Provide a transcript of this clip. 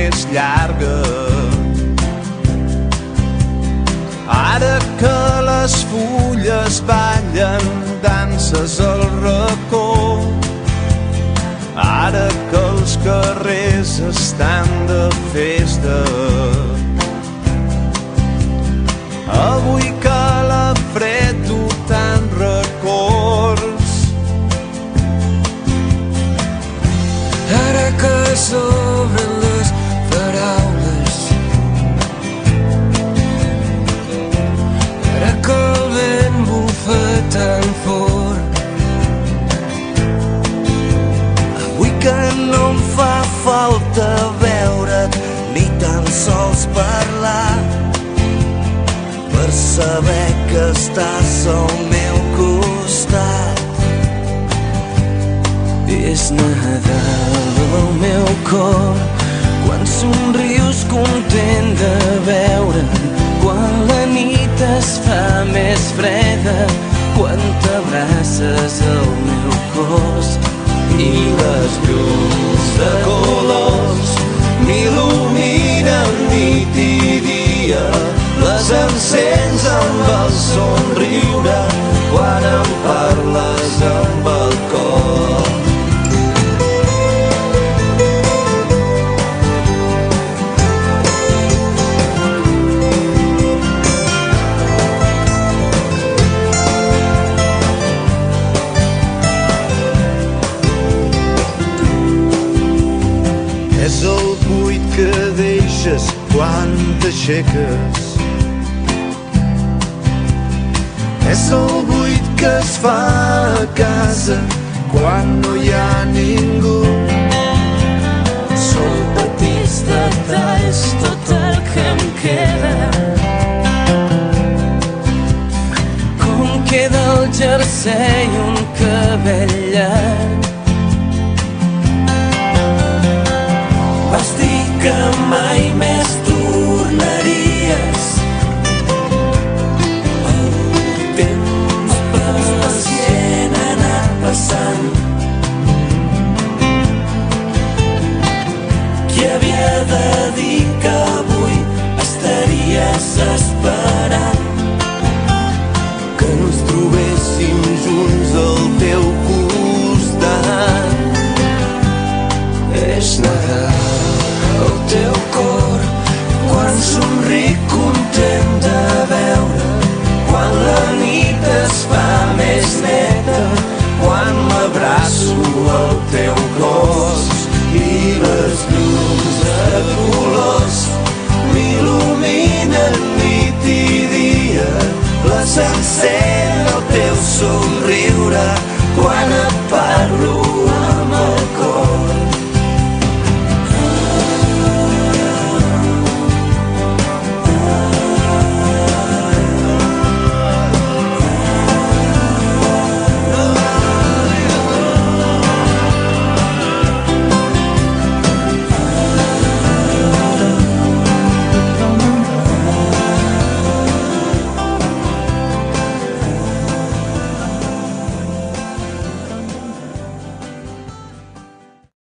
més llarga. Ara que les fulles ballen danses al racó, ara que els carrers estan de festa, avui que la fred du tant records, ara que s'obren les paraules, ara que el vent bufa tan fort, avui que no em fa falta veure't ni tan sols parlar, per saber que estàs al meu costat. és Nadal al meu cor, quan somrius content de veure'm, quan la nit es fa més freda, quan t'abraces al meu cos i les llums de colors m'il·luminen nit i dia, les encens amb el somriure quan em parles amb el cor. És el buit que deixes quan t'aixeques, és el buit que es fa a casa quan no hi ha ningú. Són petits detalls tot el que em queda, com queda el jersei i un cabell llarg, vas dir que mai més